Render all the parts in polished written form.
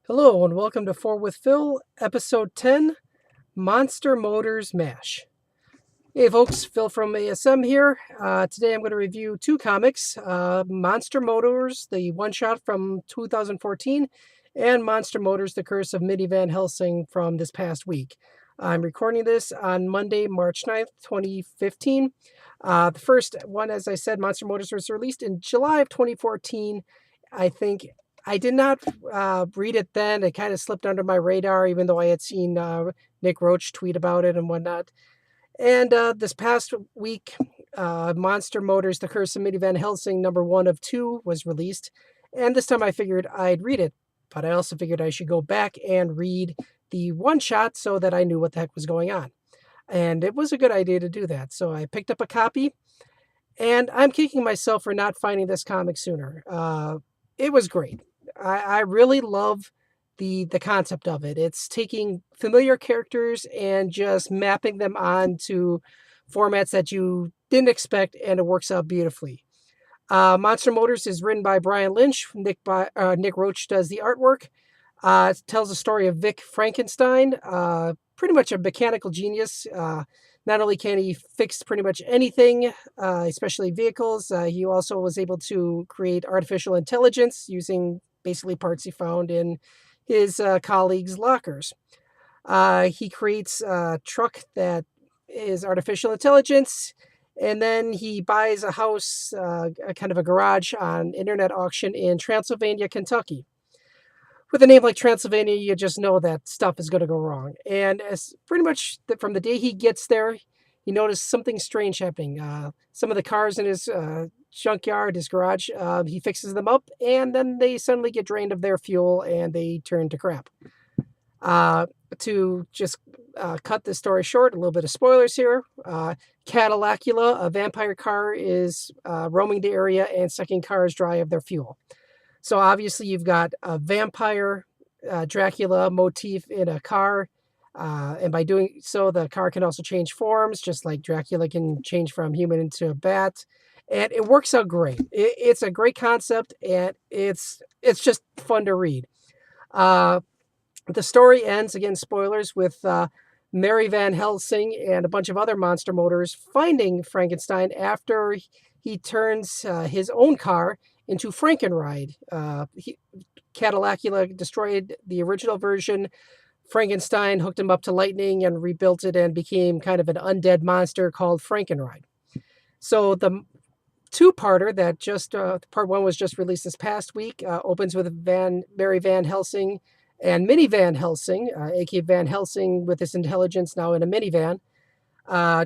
Hello and welcome to 4 with Phil, episode 10, Monster Motors MASH. Hey folks, Phil from ASM here. Today I'm going to review two comics, Monster Motors, the one-shot from 2014, and Monster Motors, The Curse of Minivan Helsing from this past week. I'm recording this on Monday, March 9th, 2015. The first one, as I said, Monster Motors was released in July of 2014. I think I did not read it then. It kind of slipped under my radar, even though I had seen Nick Roach tweet about it and whatnot. And this past week, Monster Motors, The Curse of Minivan Helsing, #1 of 2 was released. And this time I figured I'd read it, but I also figured I should go back and read the one-shot so that I knew what the heck was going on. And it was a good idea to do that. So I picked up a copy, and I'm kicking myself for not finding this comic sooner. It was great. I really love the concept of it. It's taking familiar characters and just mapping them onto formats that you didn't expect, and it works out beautifully. Monster Motors is written by Brian Lynch. Nick Roach does the artwork. It tells the story of Vic Frankenstein, pretty much a mechanical genius. Not only can he fix pretty much anything, especially vehicles, he also was able to create artificial intelligence using basically parts he found in his colleagues' lockers. He creates a truck that is artificial intelligence, and then he buys a house, a kind of a garage on internet auction in Transylvania, Kentucky. With a name like Transylvania, you just know that stuff is going to go wrong. And as pretty much from the day he gets there, he noticed something strange happening. Some of the cars in his junkyard, his garage, he fixes them up, and then they suddenly get drained of their fuel and they turn to crap. To just cut this story short, a little bit of spoilers here. Cadillacula, a vampire car, is roaming the area and sucking cars dry of their fuel. So obviously you've got a vampire Dracula motif in a car. And by doing so, the car can also change forms, just like Dracula can change from human into a bat. And it works out great. It's a great concept, and it's just fun to read. The story ends, again, spoilers, with Mary Van Helsing and a bunch of other Monster Motors finding Frankenstein after he turns his own car into Frankenride. Cadillacula destroyed the original version. Frankenstein hooked him up to lightning and rebuilt it and became kind of an undead monster called Frankenride. So the two-parter that just, part one was just released this past week, opens with Mary Van Helsing and Mini Van Helsing, aka Van Helsing with his intelligence now in a minivan,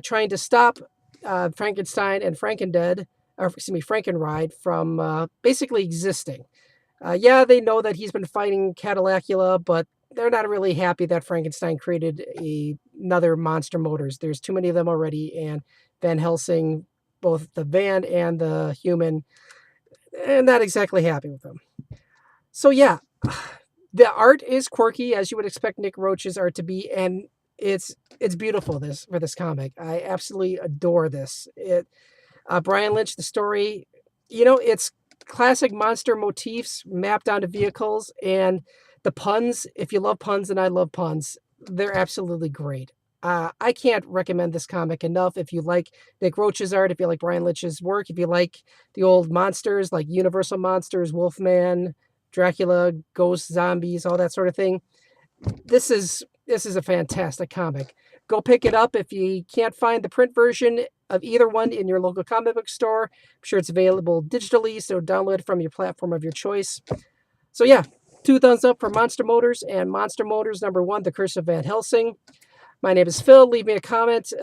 trying to stop Frankenstein and Frankenride from basically existing. Yeah, they know that he's been fighting Cadillacula, but they're not really happy that Frankenstein created another Monster Motors. There's too many of them already, and Van Helsing, both the van and the human, not exactly happy with them. So yeah, the art is quirky, as you would expect Nick Roach's art to be, and it's beautiful for this comic. I absolutely adore this. Brian Lynch, the story, it's classic monster motifs mapped onto vehicles, and the puns, if you love puns, and I love puns, they're absolutely great. I can't recommend this comic enough. If you like Nick Roach's art, if you like Brian Lynch's work, if you like the old monsters like Universal Monsters, Wolfman, Dracula, ghosts, zombies, all that sort of thing, this is a fantastic comic. Go pick it up. If you can't find the print version of either one in your local comic book store, I'm sure it's available digitally, so download it from your platform of your choice. So yeah, 2 thumbs up for Monster Motors and Monster Motors #1, The Curse of Van Helsing. My name is Phil. Leave me a comment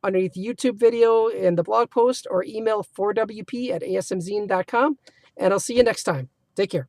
underneath the YouTube video in the blog post, or email 4wp@asmzine.com, and I'll see you next time. Take care.